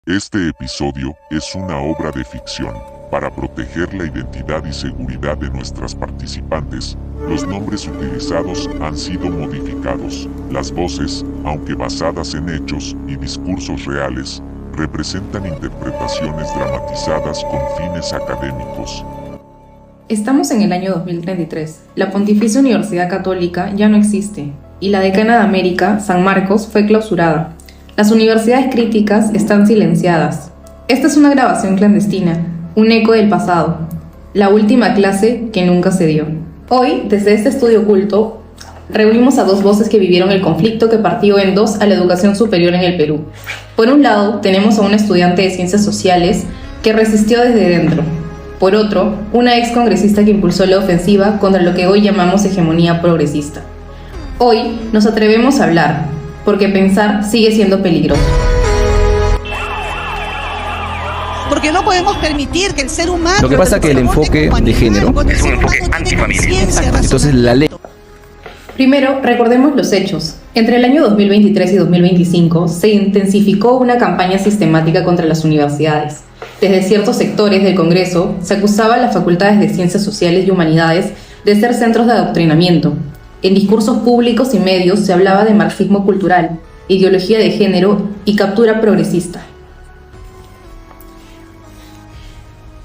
Este episodio es una obra de ficción. Para proteger la identidad y seguridad de nuestras participantes, los nombres utilizados han sido modificados. Las voces, aunque basadas en hechos y discursos reales, representan interpretaciones dramatizadas con fines académicos. Estamos en el año 2033. La Pontificia Universidad Católica ya no existe, y la Decana de América, San Marcos, fue clausurada. Las universidades críticas están silenciadas. Esta es una grabación clandestina, un eco del pasado, la última clase que nunca se dio. Hoy, desde este estudio oculto, reunimos a dos voces que vivieron el conflicto que partió en dos a la educación superior en el Perú. Por un lado, tenemos a una estudiante de ciencias sociales que resistió desde dentro. Por otro, una ex congresista que impulsó la ofensiva contra lo que hoy llamamos hegemonía progresista. Hoy nos atrevemos a hablar, porque pensar sigue siendo peligroso. Porque no podemos permitir que el ser humano... Lo que pasa es que el enfoque de género es un enfoque antifamiliar. Entonces la ley... Primero, recordemos los hechos. Entre el año 2023 y 2025 se intensificó una campaña sistemática contra las universidades. Desde ciertos sectores del Congreso se acusaba a las facultades de Ciencias Sociales y Humanidades de ser centros de adoctrinamiento. En discursos públicos y medios se hablaba de marxismo cultural, ideología de género y captura progresista.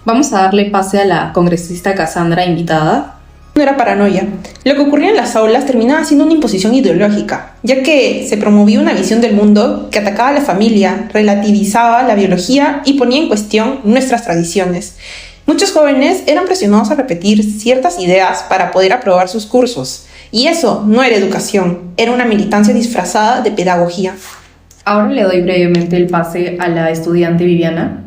Vamos a darle pase a la congresista Cassandra invitada. No era paranoia. Lo que ocurría en las aulas terminaba siendo una imposición ideológica, ya que se promovía una visión del mundo que atacaba a la familia, relativizaba la biología y ponía en cuestión nuestras tradiciones. Muchos jóvenes eran presionados a repetir ciertas ideas para poder aprobar sus cursos. Y eso no era educación, era una militancia disfrazada de pedagogía. Ahora le doy brevemente el pase a la estudiante Viviana.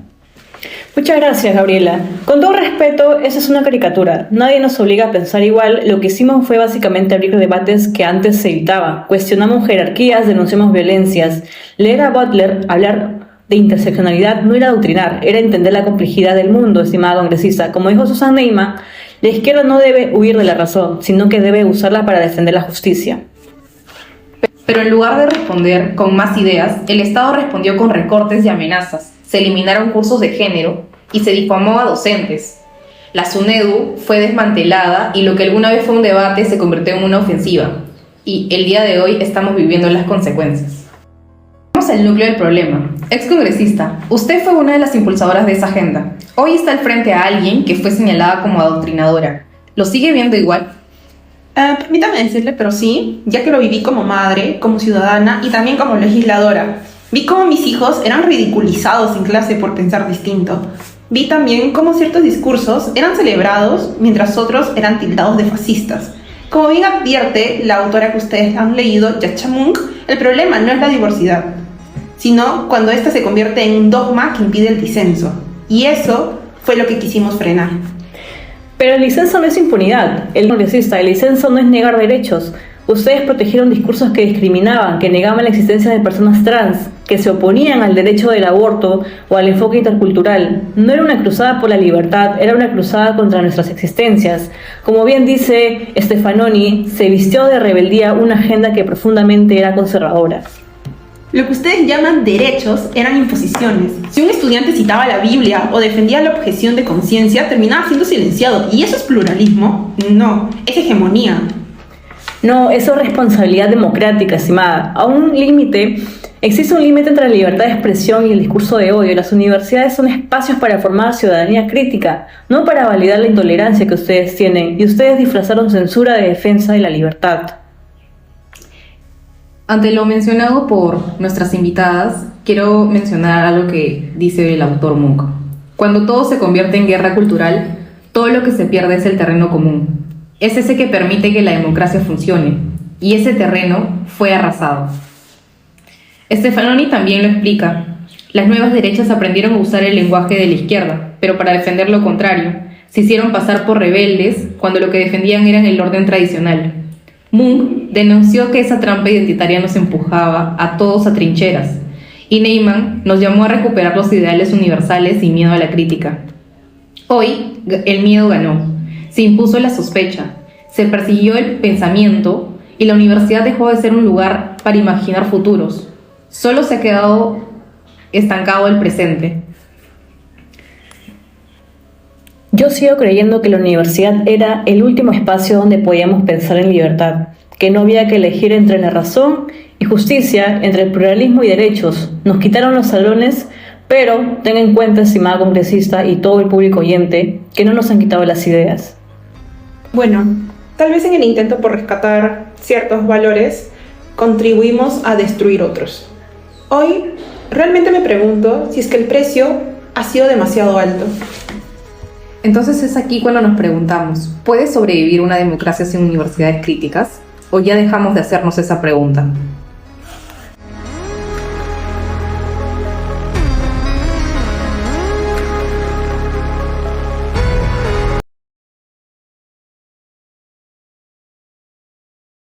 Muchas gracias, Gabriela. Con todo respeto, esa es una caricatura. Nadie nos obliga a pensar igual. Lo que hicimos fue básicamente abrir debates que antes se evitaba. Cuestionamos jerarquías, denunciamos violencias. Leer a Butler, hablar de interseccionalidad no era adoctrinar, era entender la complejidad del mundo, estimada congresista. Como dijo Susan Neyman, la izquierda no debe huir de la razón, sino que debe usarla para defender la justicia. Pero en lugar de responder con más ideas, el Estado respondió con recortes y amenazas. Se eliminaron cursos de género y se difamó a docentes. La SUNEDU fue desmantelada y lo que alguna vez fue un debate se convirtió en una ofensiva. Y el día de hoy estamos viviendo las consecuencias. Vamos al núcleo del problema. Ex congresista, usted fue una de las impulsadoras de esa agenda. Hoy está al frente a alguien que fue señalada como adoctrinadora. ¿Lo sigue viendo igual? Permítame decirle, pero sí, ya que lo viví como madre, como ciudadana y también como legisladora. Vi cómo mis hijos eran ridiculizados en clase por pensar distinto. Vi también cómo ciertos discursos eran celebrados mientras otros eran tildados de fascistas. Como bien advierte la autora que ustedes han leído, Yascha Mounk, el problema no es la diversidad, sino cuando ésta se convierte en un dogma que impide el disenso. Y eso fue lo que quisimos frenar. Pero el disenso no es impunidad. El disenso no es negar derechos. Ustedes protegieron discursos que discriminaban, que negaban la existencia de personas trans, que se oponían al derecho del aborto o al enfoque intercultural. No era una cruzada por la libertad, era una cruzada contra nuestras existencias. Como bien dice Stefanoni, se vistió de rebeldía una agenda que profundamente era conservadora. Lo que ustedes llaman derechos eran imposiciones. Si un estudiante citaba la Biblia o defendía la objeción de conciencia, terminaba siendo silenciado. ¿Y eso es pluralismo? No, es hegemonía. No, eso es responsabilidad democrática, estimada. A un límite, existe un límite entre la libertad de expresión y el discurso de odio. Las universidades son espacios para formar ciudadanía crítica, no para validar la intolerancia que ustedes tienen. Y ustedes disfrazaron censura de defensa de la libertad. Ante lo mencionado por nuestras invitadas, quiero mencionar algo que dice el autor Mounk. Cuando todo se convierte en guerra cultural, todo lo que se pierde es el terreno común. Es ese que permite que la democracia funcione, y ese terreno fue arrasado. Stefanoni también lo explica. Las nuevas derechas aprendieron a usar el lenguaje de la izquierda, pero para defender lo contrario. Se hicieron pasar por rebeldes cuando lo que defendían era el orden tradicional. Mounk denunció que esa trampa identitaria nos empujaba a todos a trincheras, y Neyman nos llamó a recuperar los ideales universales sin miedo a la crítica. Hoy, el miedo ganó. Se impuso la sospecha, se persiguió el pensamiento y la universidad dejó de ser un lugar para imaginar futuros. Solo se ha quedado estancado el presente. Yo sigo creyendo que la universidad era el último espacio donde podíamos pensar en libertad, que no había que elegir entre la razón y justicia, entre el pluralismo y derechos. Nos quitaron los salones, pero ten en cuenta, estimada congresista y todo el público oyente, que no nos han quitado las ideas. Bueno, tal vez en el intento por rescatar ciertos valores, contribuimos a destruir otros. Hoy, realmente me pregunto si es que el precio ha sido demasiado alto. Entonces es aquí cuando nos preguntamos, ¿puede sobrevivir una democracia sin universidades críticas? ¿O ya dejamos de hacernos esa pregunta?